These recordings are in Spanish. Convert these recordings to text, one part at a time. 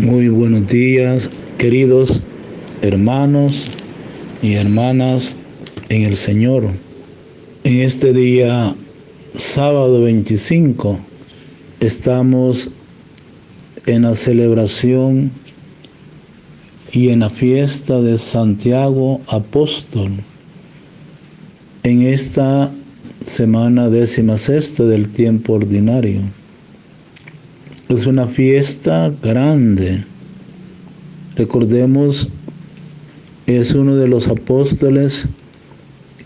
Muy buenos días, queridos hermanos y hermanas en el Señor. En este día, sábado 25, estamos en la celebración y en la fiesta de Santiago Apóstol. En esta semana 16ª del tiempo ordinario. Es una fiesta grande. Recordemos, es uno de los apóstoles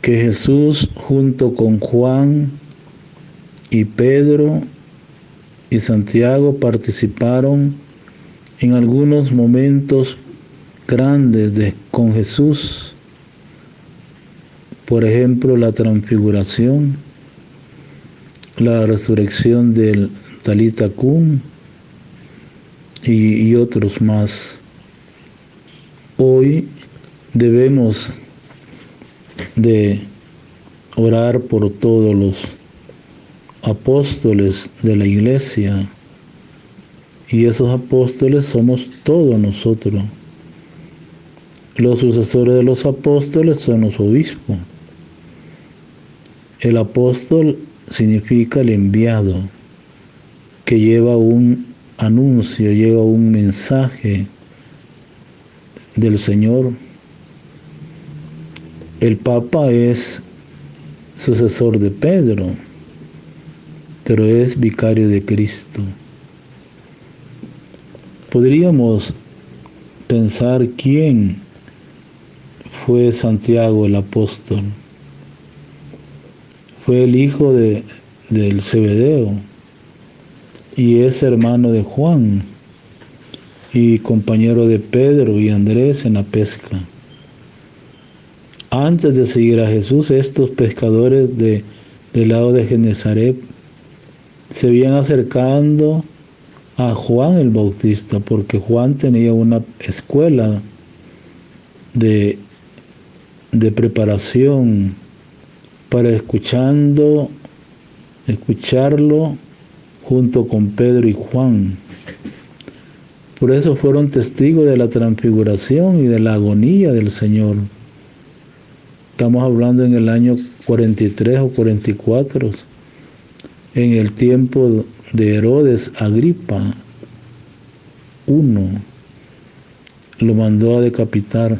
que Jesús junto con Juan y Pedro y Santiago participaron en algunos momentos grandes con Jesús. Por ejemplo, la transfiguración, la resurrección del Talita Cum y otros más. Hoy debemos de orar por todos los apóstoles de la iglesia, y esos apóstoles somos todos nosotros. Los sucesores de los apóstoles son los obispos. El apóstol significa el enviado, que lleva un anuncio, lleva un mensaje del Señor. El Papa es sucesor de Pedro, pero es vicario de Cristo. Podríamos pensar quién fue Santiago el apóstol. Fue el hijo del Zebedeo y es hermano de Juan y compañero de Pedro y Andrés en la pesca. Antes de seguir a Jesús, estos pescadores del lado de Genezaret se iban acercando a Juan el Bautista, porque Juan tenía una escuela de preparación para escucharlo junto con Pedro y Juan. Por eso fueron testigos de la transfiguración y de la agonía del Señor. Estamos hablando en el año 43 o 44, en el tiempo de Herodes Agripa I. Lo mandó a decapitar.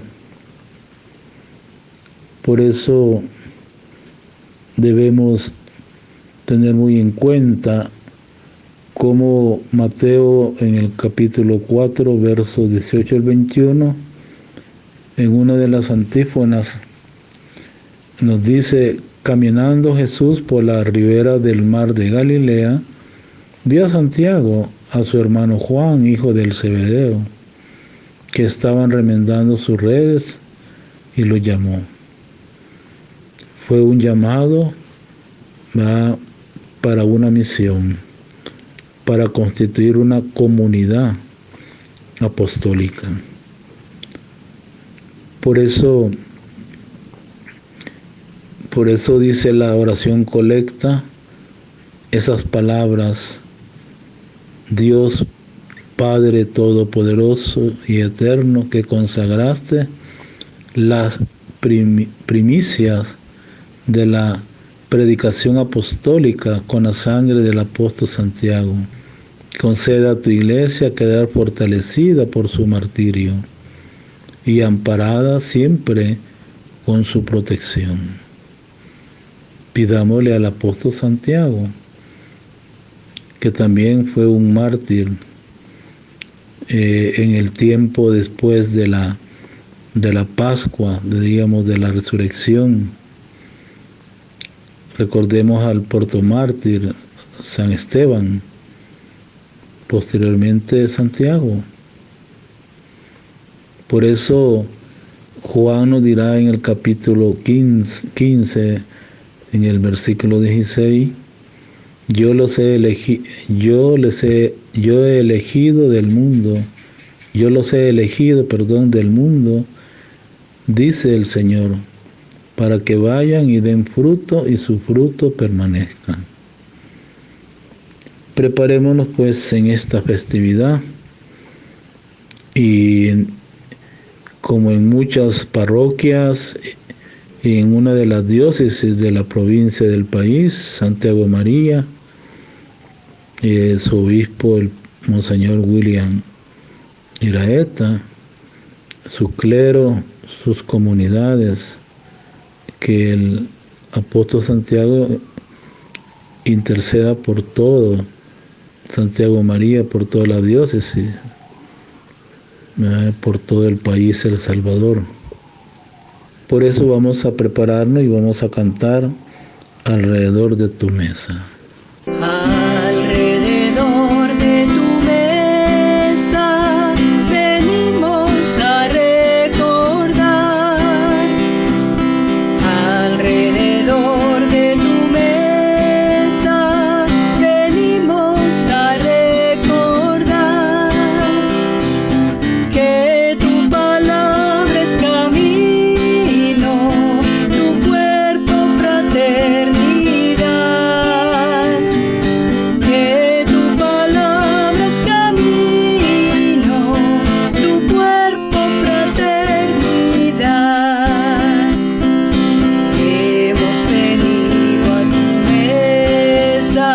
Por eso debemos tener muy en cuenta como Mateo en el capítulo 4, versos 18 al 21, en una de las antífonas, nos dice: caminando Jesús por la ribera del mar de Galilea, vio a Santiago, a su hermano Juan, hijo del Zebedeo, que estaban remendando sus redes, y lo llamó. Fue un llamado para una misión, para constituir una comunidad apostólica. Por eso dice la oración colecta esas palabras: Dios Padre Todopoderoso y Eterno, que consagraste las primicias de la predicación apostólica con la sangre del apóstol Santiago, conceda a tu iglesia quedar fortalecida por su martirio y amparada siempre con su protección. Pidámosle al apóstol Santiago, que también fue un mártir en el tiempo después de la Pascua, de la resurrección. Recordemos al protomártir San Esteban, posteriormente Santiago. Por eso Juan nos dirá en el capítulo 15, en el versículo 16: yo he elegido del mundo, dice el Señor, para que vayan y den fruto y su fruto permanezca. Preparémonos pues en esta festividad Y como en muchas parroquias, en una de las diócesis de la provincia del país, Santiago María, su obispo, el Monseñor William Iraeta, su clero, sus comunidades, que el apóstol Santiago interceda por todo, Santiago María, por toda la diócesis, por todo el país El Salvador. Por eso vamos a prepararnos y vamos a cantar alrededor de tu mesa. Alrededor de tu mesa venimos a recordar. Alrededor de tu mesa venimos a recordar que tu palabra es camino, tu cuerpo fraternidad. Que tu palabra es camino, tu cuerpo fraternidad. Hemos venido a tu mesa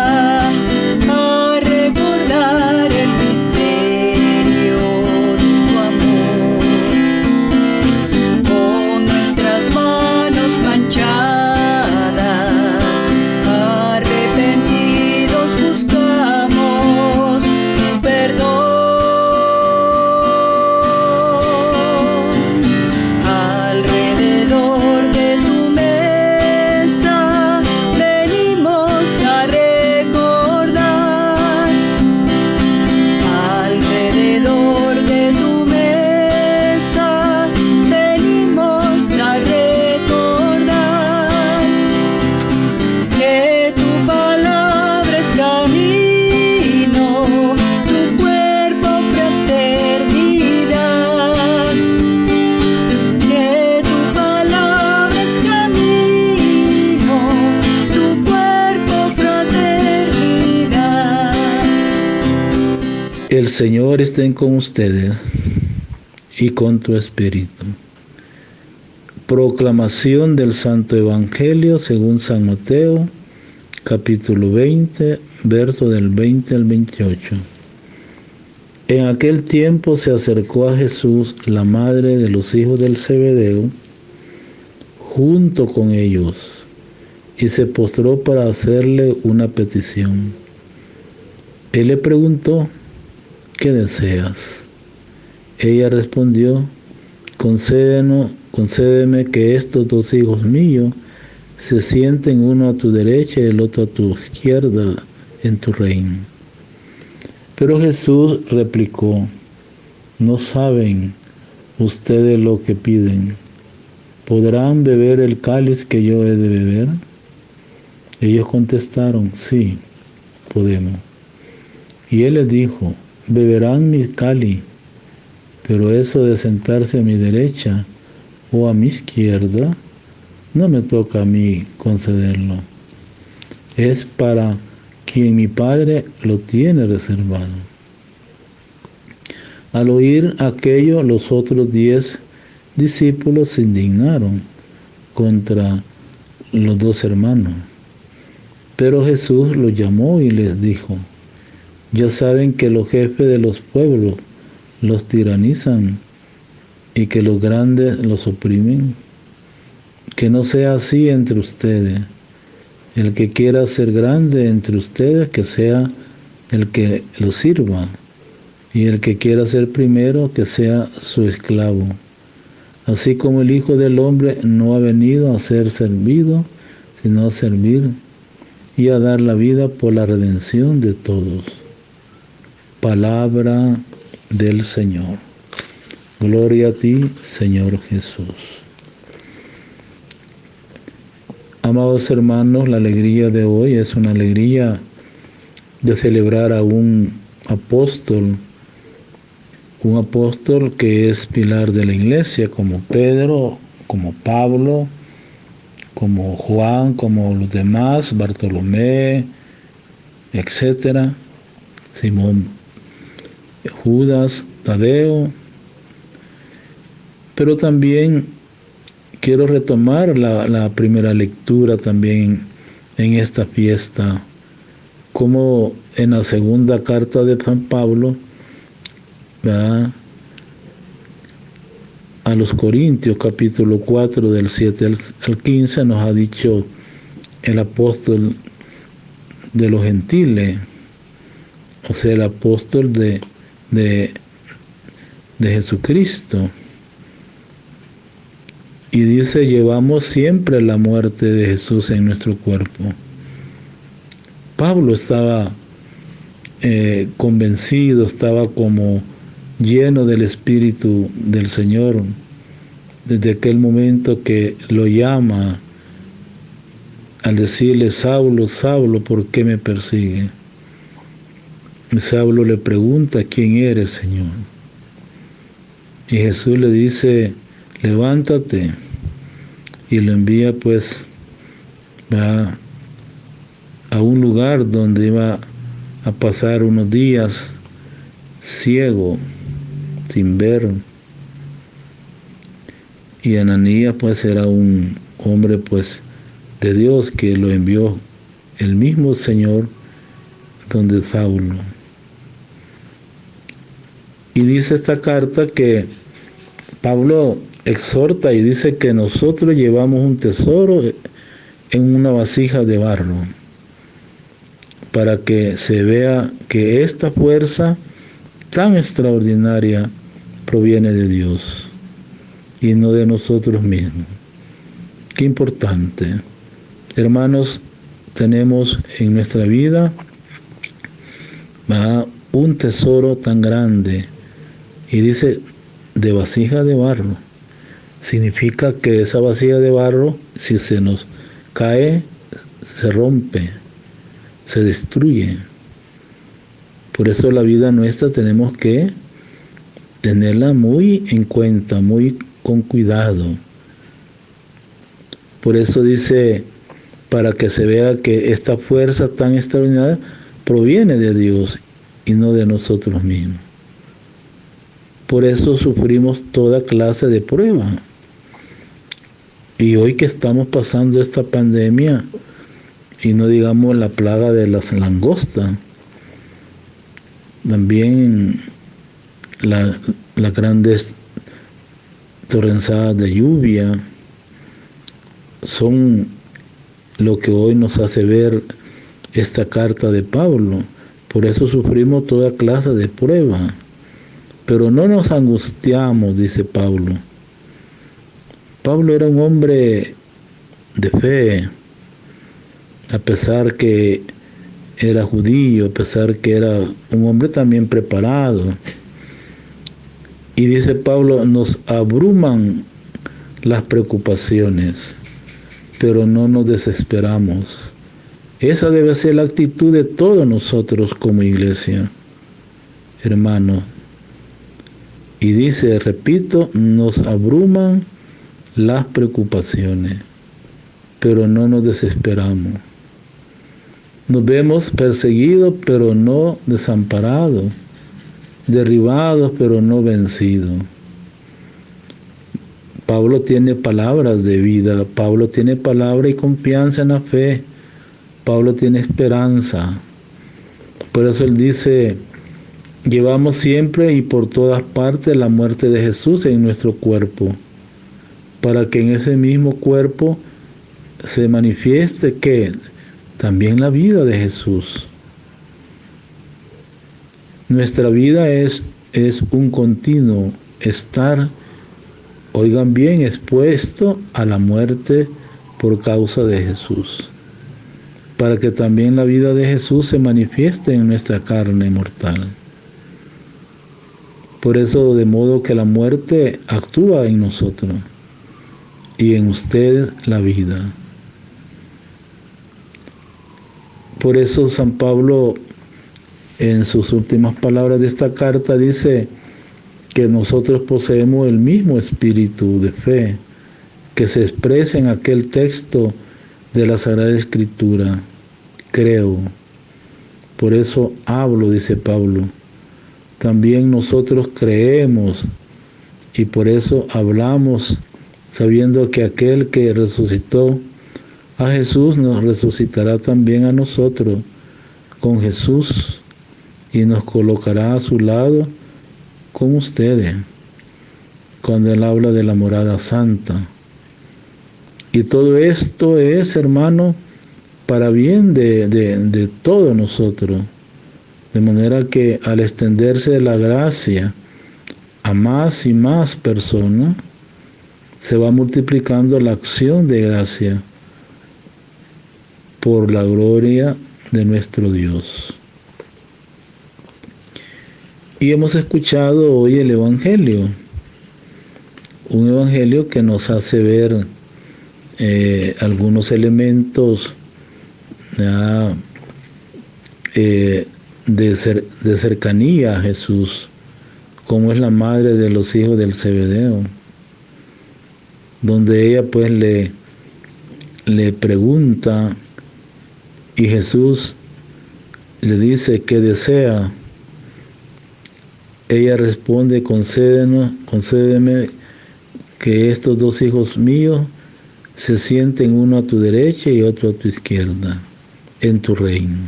a recordar el misterio de tu amor. Con nuestras manos manchadas, arrepentidos buscamos tu perdón. Alrededor de tu mesa venimos a recordar. Alrededor de tu mesa venimos a recordar que tu palabra es camino, tu cuerpo fraternidad. Que tu palabra es camino, tu cuerpo fraternidad. El Señor esté con ustedes y con tu espíritu. Proclamación del Santo Evangelio según San Mateo, capítulo 20, verso del 20 al 28. En aquel tiempo se acercó a Jesús la madre de los hijos del Zebedeo, junto con ellos, y se postró para hacerle una petición. Él le preguntó: ¿qué deseas? Ella respondió: concédeme que estos dos hijos míos se sienten uno a tu derecha y el otro a tu izquierda en tu reino. Pero Jesús replicó: ¿no saben ustedes lo que piden? ¿Podrán beber el cáliz que yo he de beber? Ellos contestaron: sí, podemos. Y él les dijo: beberán mi cáliz, pero eso de sentarse a mi derecha o a mi izquierda, no me toca a mí concederlo. Es para quien mi Padre lo tiene reservado. Al oír aquello, los otros 10 discípulos se indignaron contra los dos hermanos. Pero Jesús los llamó y les dijo: ya saben que los jefes de los pueblos los tiranizan y que los grandes los oprimen. Que no sea así entre ustedes. El que quiera ser grande entre ustedes, que sea el que los sirva, y el que quiera ser primero, que sea su esclavo. Así como el Hijo del Hombre no ha venido a ser servido, sino a servir y a dar la vida por la redención de todos. Palabra del Señor. Gloria a ti, Señor Jesús. Amados hermanos, la alegría de hoy es una alegría de celebrar a un apóstol que es pilar de la iglesia, como Pedro, como Pablo, como Juan, como los demás, Bartolomé, etcétera, Simón, Judas, Tadeo, Pero también quiero retomar la primera lectura también en esta fiesta, como en la segunda carta de San Pablo, ¿verdad?, a los Corintios, capítulo 4, del 7 al 15, nos ha dicho el apóstol de los gentiles, o sea, el apóstol de Jesucristo. Y dice, llevamos siempre la muerte de Jesús en nuestro cuerpo. Pablo estaba convencido, estaba como lleno del Espíritu del Señor, desde aquel momento que lo llama al decirle, Saulo, Saulo, ¿por qué me persigue? Y Saulo le pregunta, ¿quién eres, Señor? Y Jesús le dice, levántate, y lo envía pues a un lugar donde iba a pasar unos días ciego, sin ver. Y Ananías pues era un hombre pues de Dios que lo envió el mismo Señor donde Saulo. Y dice esta carta que Pablo exhorta y dice que nosotros llevamos un tesoro en una vasija de barro, para que se vea que esta fuerza tan extraordinaria proviene de Dios y no de nosotros mismos. Qué importante. Hermanos, tenemos en nuestra vida un tesoro tan grande, y dice de vasija de barro. Significa que esa vasija de barro, si se nos cae, se rompe, se destruye. Por eso la vida nuestra tenemos que tenerla muy en cuenta, muy con cuidado. Por eso dice, para que se vea que esta fuerza tan extraordinaria proviene de Dios y no de nosotros mismos. Por eso sufrimos toda clase de prueba. Y hoy que estamos pasando esta pandemia, y no digamos la plaga de las langostas, también las grandes torrenciadas de lluvia, son lo que hoy nos hace ver esta carta de Pablo. Por eso sufrimos toda clase de prueba. Pero no nos angustiamos, dice Pablo. Pablo era un hombre de fe, a pesar que era judío, a pesar que era un hombre también preparado. Y dice Pablo, nos abruman las preocupaciones, pero no nos desesperamos. Esa debe ser la actitud de todos nosotros como iglesia, hermanos. Y dice, repito, nos abruman las preocupaciones, pero no nos desesperamos. Nos vemos perseguidos, pero no desamparados, derribados, pero no vencidos. Pablo tiene palabras de vida, Pablo tiene palabra y confianza en la fe, Pablo tiene esperanza. Por eso él dice, llevamos siempre y por todas partes la muerte de Jesús en nuestro cuerpo, para que en ese mismo cuerpo se manifieste que también la vida de Jesús. Nuestra vida es un continuo estar, oigan bien, expuesto a la muerte por causa de Jesús, para que también la vida de Jesús se manifieste en nuestra carne mortal. Por eso, de modo que la muerte actúa en nosotros y en ustedes la vida. Por eso San Pablo, en sus últimas palabras de esta carta, dice que nosotros poseemos el mismo espíritu de fe que se expresa en aquel texto de la Sagrada Escritura. Creo. Por eso hablo, dice Pablo. También nosotros creemos Y por eso hablamos sabiendo que aquel que resucitó a Jesús nos resucitará también a nosotros con Jesús y nos colocará a su lado con ustedes cuando Él habla de la morada santa. Y todo esto es, hermano, para bien de todos nosotros. De manera que al extenderse la gracia a más y más personas, se va multiplicando la acción de gracia por la gloria de nuestro Dios. Y hemos escuchado hoy el Evangelio, un Evangelio que nos hace ver algunos elementos de cercanía a Jesús, como es la madre de los hijos del Zebedeo, donde ella pues le pregunta y Jesús le dice ¿qué desea? Ella responde: concédeme que estos dos hijos míos se sienten uno a tu derecha y otro a tu izquierda en tu reino.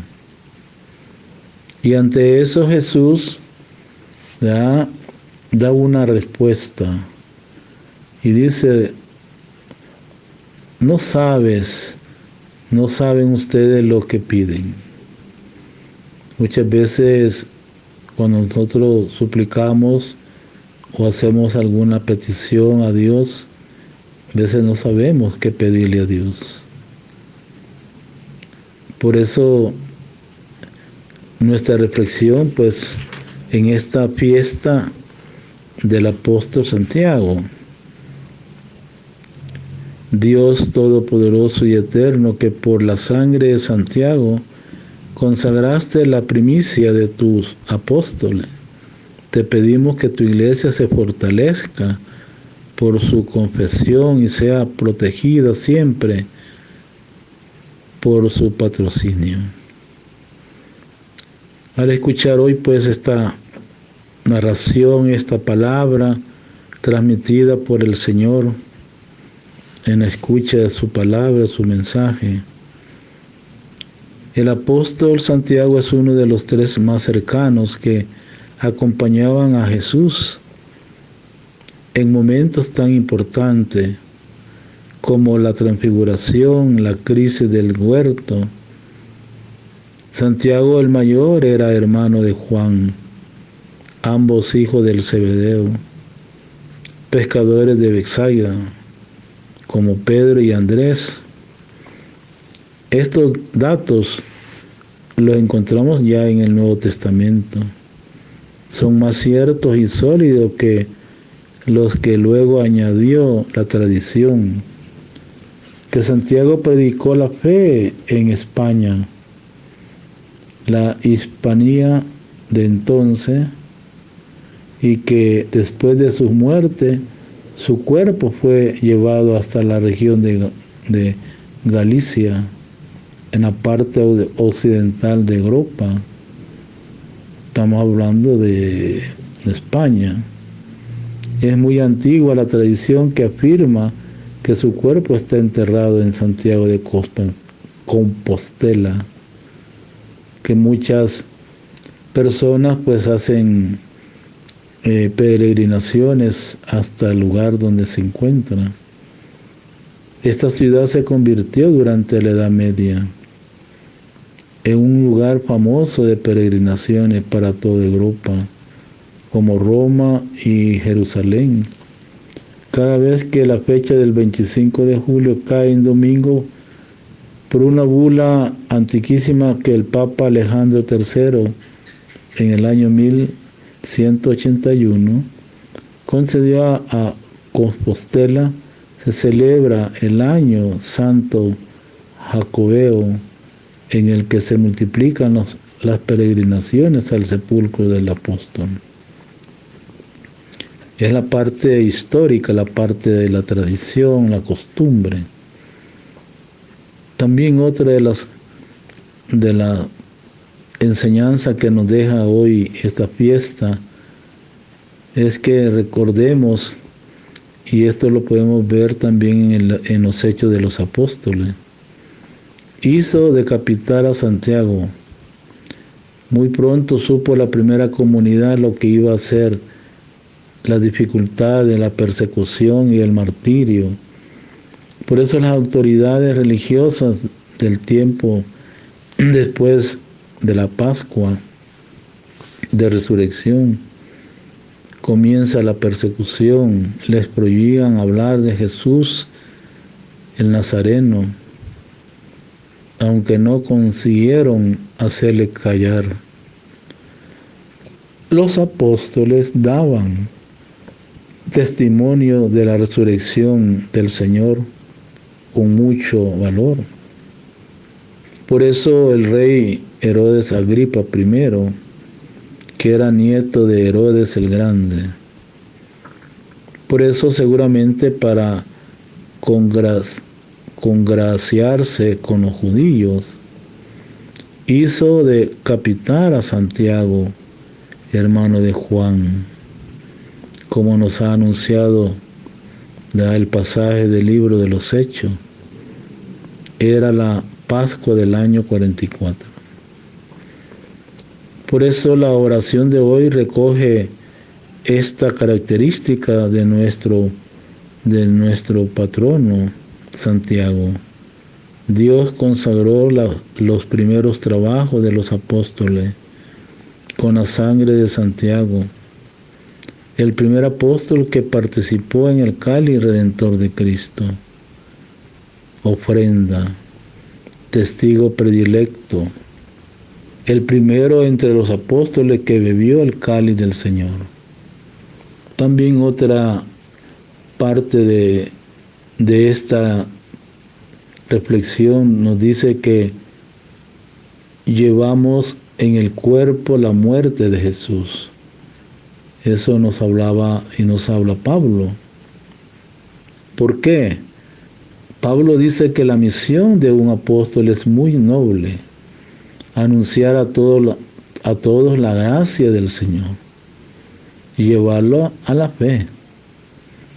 Y ante eso Jesús da una respuesta y dice: no saben ustedes lo que piden. Muchas veces cuando nosotros suplicamos o hacemos alguna petición a Dios, a veces no sabemos qué pedirle a Dios. Por eso nuestra reflexión pues en esta fiesta del apóstol Santiago: Dios Todopoderoso y Eterno, que por la sangre de Santiago consagraste la primicia de tus apóstoles, te pedimos que tu iglesia se fortalezca por su confesión y sea protegida siempre por su patrocinio. Al escuchar hoy pues esta narración, esta palabra transmitida por el Señor en la escucha de su palabra, su mensaje, el apóstol Santiago es uno de los tres más cercanos que acompañaban a Jesús en momentos tan importantes como la transfiguración, la crisis del huerto. Santiago el mayor era hermano de Juan, ambos hijos del Zebedeo, pescadores de Betsaida, como Pedro y Andrés. Estos datos los encontramos ya en el Nuevo Testamento. Son más ciertos y sólidos que los que luego añadió la tradición. Que Santiago predicó la fe en España, la Hispanía de entonces, y que después de su muerte, su cuerpo fue llevado hasta la región de Galicia, en la parte occidental de Europa. Estamos hablando de España. Es muy antigua la tradición que afirma que su cuerpo está enterrado en Santiago de Compostela, que muchas personas pues hacen peregrinaciones hasta el lugar donde se encuentra. Esta ciudad se convirtió durante la Edad Media en un lugar famoso de peregrinaciones para toda Europa, como Roma y Jerusalén. Cada vez que la fecha del 25 de julio cae en domingo, por una bula antiquísima que el Papa Alejandro III en el año 1181 concedió a Compostela, se celebra el año santo jacobeo, en el que se multiplican las peregrinaciones al sepulcro del apóstol. Es la parte histórica, la parte de la tradición, la costumbre. También otra de la enseñanza que nos deja hoy esta fiesta es que recordemos, y esto lo podemos ver también en los Hechos de los Apóstoles, hizo decapitar a Santiago. Muy pronto supo la primera comunidad lo que iba a ser las dificultades, la persecución y el martirio. Por eso las autoridades religiosas del tiempo después de la Pascua de Resurrección, comienza la persecución, les prohibían hablar de Jesús el Nazareno, aunque no consiguieron hacerle callar. Los apóstoles daban testimonio de la resurrección del Señor con mucho valor. Por eso el rey Herodes Agripa I, que era nieto de Herodes el Grande, por eso seguramente para congraciarse con los judíos, hizo decapitar a Santiago, hermano de Juan, como nos ha anunciado el pasaje del libro de los Hechos. Era la Pascua del año 44. Por eso la oración de hoy recoge esta característica de nuestro patrono, Santiago. Dios consagró los primeros trabajos de los apóstoles con la sangre de Santiago, el primer apóstol que participó en el cáliz redentor de Cristo, ofrenda, testigo predilecto, el primero entre los apóstoles que bebió el cáliz del Señor. También otra parte de esta reflexión nos dice que llevamos en el cuerpo la muerte de Jesús. Eso nos hablaba y nos habla Pablo. ¿Por qué? Pablo dice que la misión de un apóstol es muy noble: anunciar a todos la gracia del Señor y llevarlo a la fe.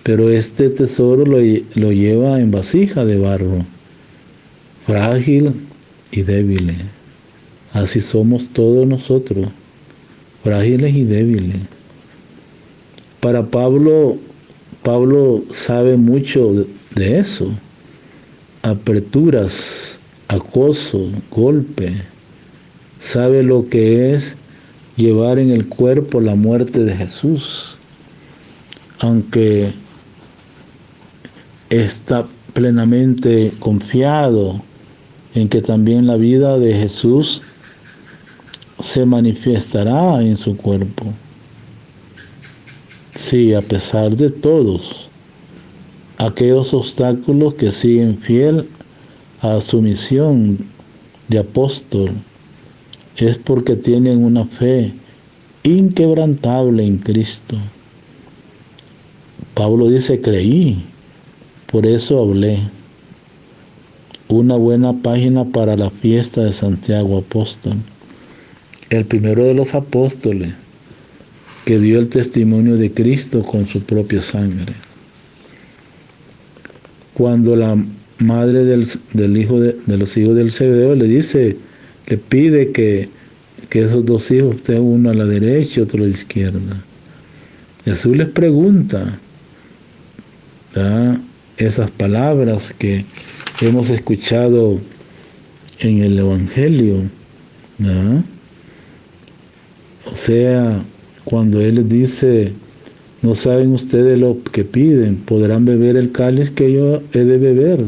Pero este tesoro lo lleva en vasija de barro, frágil y débil. Así somos todos nosotros, frágiles y débiles. Para Pablo sabe mucho de eso. Aperturas, acoso, golpe. Sabe lo que es llevar en el cuerpo la muerte de Jesús. Aunque está plenamente confiado en que también la vida de Jesús se manifestará en su cuerpo. Sí, a pesar de todos aquellos obstáculos que siguen fiel a su misión de apóstol, es porque tienen una fe inquebrantable en Cristo. Pablo dice: creí, por eso hablé. Una buena página para la fiesta de Santiago Apóstol, el primero de los apóstoles que dio el testimonio de Cristo con su propia sangre. Cuando la madre de los hijos del Zebedeo le pide que esos dos hijos estén uno a la derecha y otro a la izquierda, Jesús les pregunta, esas palabras que hemos escuchado en el Evangelio, o sea, cuando Él les dice: ¿no saben ustedes lo que piden? ¿Podrán beber el cáliz que yo he de beber?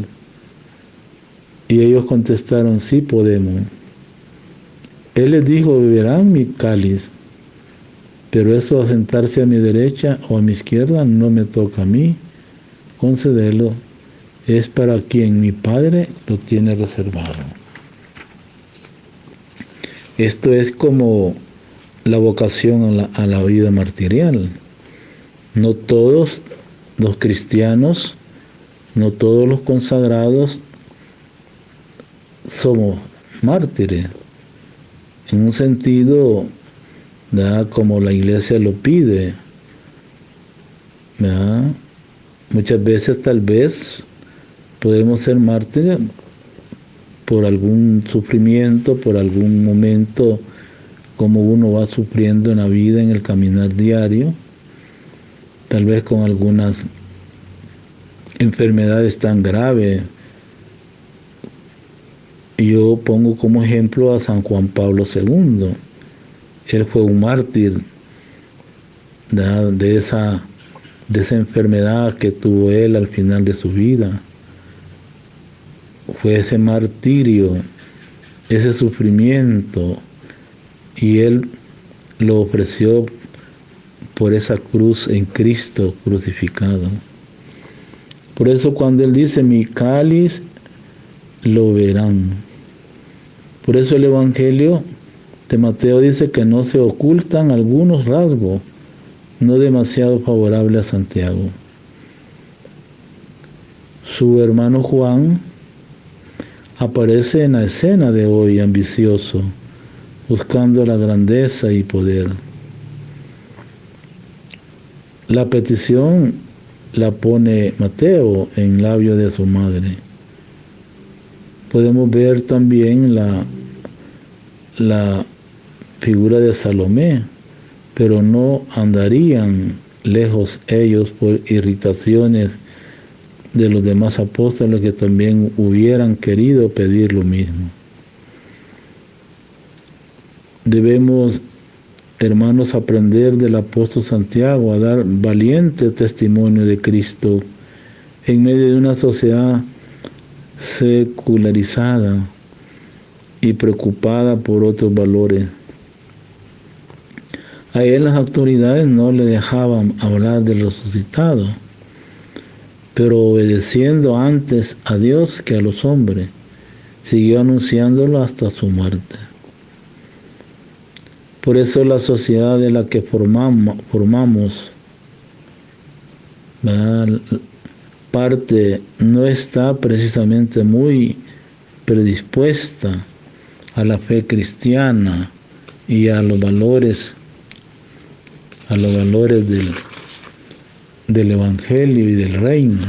Y ellos contestaron: sí podemos. Él les dijo: beberán mi cáliz, pero eso, a sentarse a mi derecha o a mi izquierda, no me toca a mí concederlo, es para quien mi Padre lo tiene reservado. Esto es como la vocación a la vida martirial. No todos los cristianos, no todos los consagrados somos mártires, en un sentido, como la Iglesia lo pide, ¿verdad? Muchas veces tal vez podemos ser mártires por algún sufrimiento, por algún momento como uno va sufriendo en la vida, en el caminar diario, tal vez con algunas enfermedades tan graves. Yo pongo como ejemplo a San Juan Pablo II. Él fue un mártir de esa enfermedad que tuvo él al final de su vida. Fue ese martirio, ese sufrimiento, y él lo ofreció por esa cruz en Cristo crucificado. Por eso cuando él dice, mi cáliz lo verán. Por eso el Evangelio de Mateo dice que no se ocultan algunos rasgos no demasiado favorables a Santiago. Su hermano Juan aparece en la escena de hoy ambicioso, buscando la grandeza y poder. La petición la pone Mateo en labio de su madre. Podemos ver también la figura de Salomé, pero no andarían lejos ellos por irritaciones de los demás apóstoles que también hubieran querido pedir lo mismo. Debemos, hermanos, aprender del apóstol Santiago a dar valiente testimonio de Cristo en medio de una sociedad secularizada y preocupada por otros valores. A él las autoridades no le dejaban hablar del resucitado, pero obedeciendo antes a Dios que a los hombres, siguió anunciándolo hasta su muerte. Por eso la sociedad de la que formamos parte no está precisamente muy predispuesta a la fe cristiana y a los valores del Evangelio y del reino.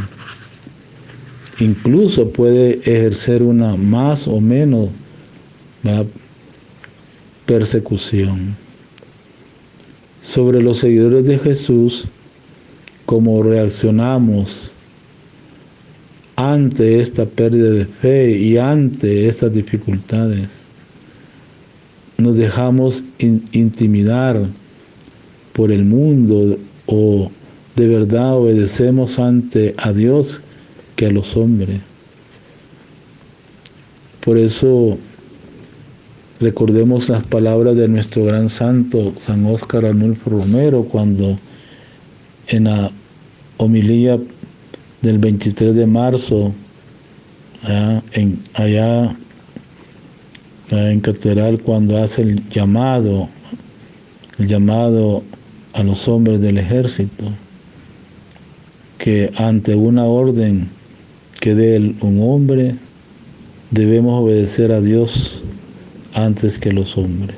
Incluso puede ejercer una más o menos persecución. Sobre los seguidores de Jesús, cómo reaccionamos ante esta pérdida de fe y ante estas dificultades. Nos dejamos intimidar por el mundo o de verdad obedecemos ante a Dios que a los hombres. Por eso recordemos las palabras de nuestro gran santo San Óscar Arnulfo Romero cuando en la homilía del 23 de marzo allá en Catedral, cuando hace el llamado a los hombres del ejército, que ante una orden que dé un hombre, debemos obedecer a Dios antes que los hombres.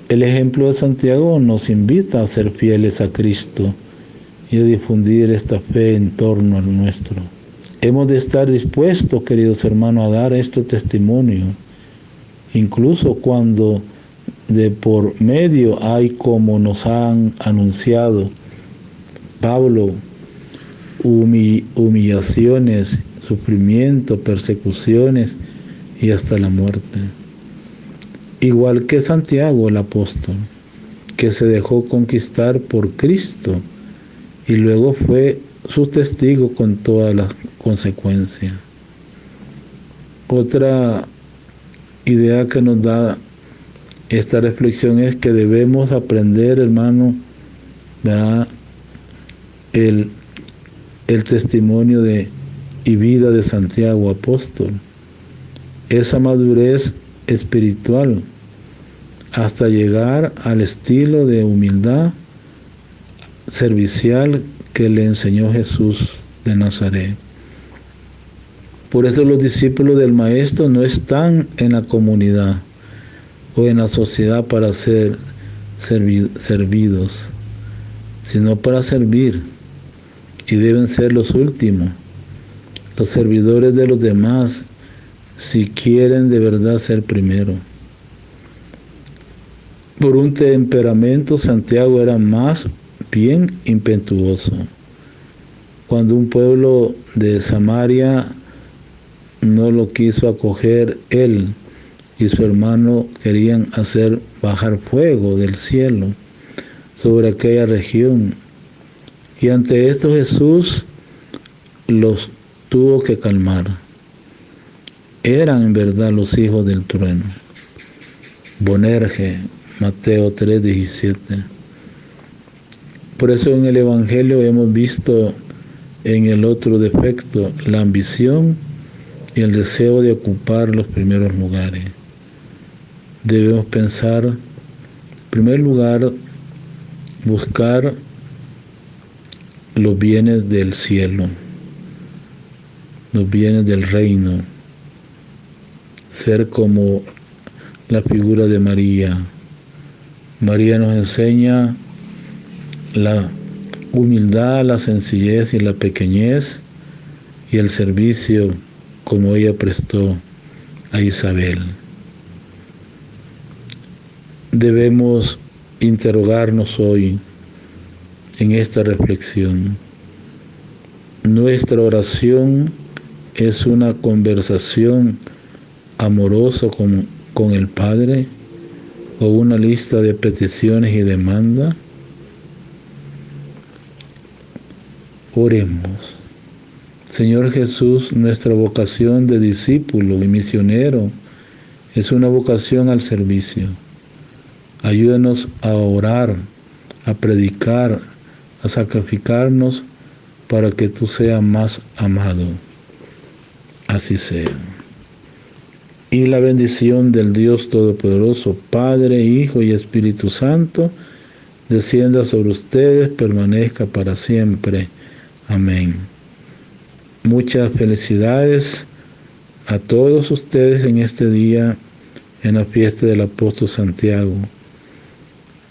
El ejemplo de Santiago nos invita a ser fieles a Cristo y a difundir esta fe en torno al nuestro. Hemos de estar dispuestos, queridos hermanos, a dar este testimonio, incluso cuando de por medio hay, como nos han anunciado Pablo, humillaciones, sufrimiento, persecuciones y hasta la muerte. Igual que Santiago el apóstol, que se dejó conquistar por Cristo y luego fue su testigo con todas las consecuencias. Otra idea que nos da esta reflexión es que debemos aprender, hermano, el testimonio y vida de Santiago apóstol, esa madurez espiritual hasta llegar al estilo de humildad servicial que le enseñó Jesús de Nazaret. Por eso los discípulos del Maestro no están en la comunidad o en la sociedad para ser servidos. sino para servir, y deben ser los últimos, los servidores de los demás, si quieren de verdad ser primero. Por un temperamento, Santiago era más bien impetuoso. Cuando un pueblo de Samaria no lo quiso acoger, él y su hermano querían hacer bajar fuego del cielo sobre aquella región. Y ante esto Jesús los tuvo que calmar. Eran en verdad los hijos del trueno. Bonerge, Mateo 3:17. Por eso en el Evangelio hemos visto en el otro defecto la ambición y el deseo de ocupar los primeros lugares. Debemos pensar, en primer lugar, buscar los bienes del cielo, los bienes del reino, ser como la figura de María. María nos enseña la humildad, la sencillez y la pequeñez y el servicio como ella prestó a Isabel. Debemos interrogarnos hoy en esta reflexión. Nuestra oración es una conversación amorosa con el Padre o una lista de peticiones y demandas. Oremos. Señor Jesús, nuestra vocación de discípulo y misionero es una vocación al servicio. Ayúdanos a orar, a predicar, a sacrificarnos para que tú seas más amado. Así sea. Y la bendición del Dios Todopoderoso, Padre, Hijo y Espíritu Santo, descienda sobre ustedes, permanezca para siempre. Amén. Muchas felicidades a todos ustedes en este día, en la fiesta del apóstol Santiago.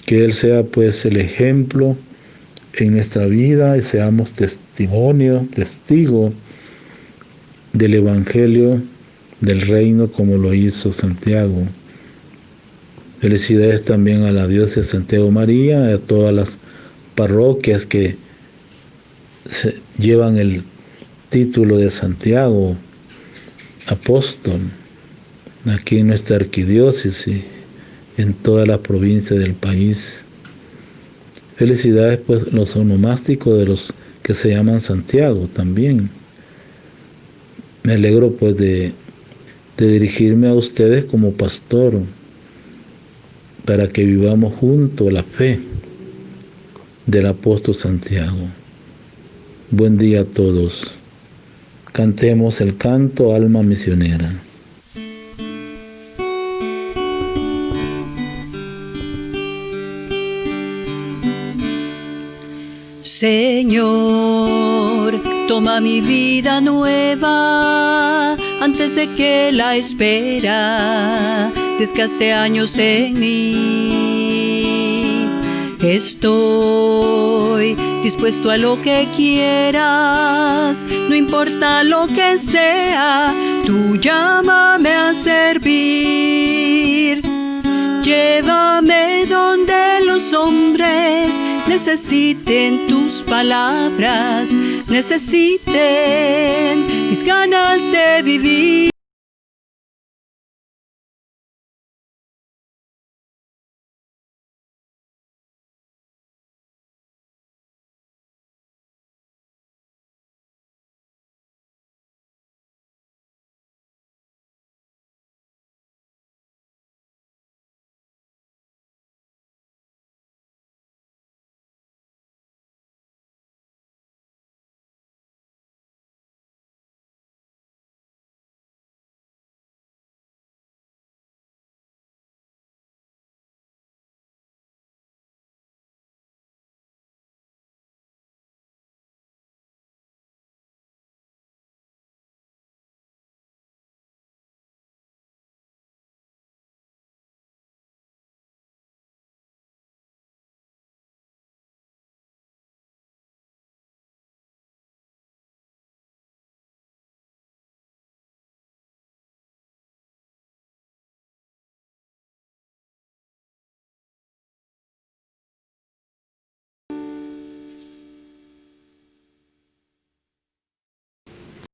Que Él sea pues el ejemplo en nuestra vida y seamos testigos del Evangelio del Reino como lo hizo Santiago. Felicidades también a la diócesis de Santiago María, a todas las parroquias que llevan el título de Santiago, apóstol, aquí en nuestra arquidiócesis, en toda la provincia del país. Felicidades pues los onomásticos de los que se llaman Santiago también. Me alegro pues de dirigirme a ustedes como pastor para que vivamos juntos la fe del apóstol Santiago. Buen día a todos. Cantemos el canto Alma Misionera. Señor, toma mi vida nueva antes de que la espera desgaste años en mí. Estoy dispuesto a lo que quieras, no importa lo que sea, tú llámame a servir. Llévame donde los hombres necesiten tus palabras, necesiten mis ganas de vivir.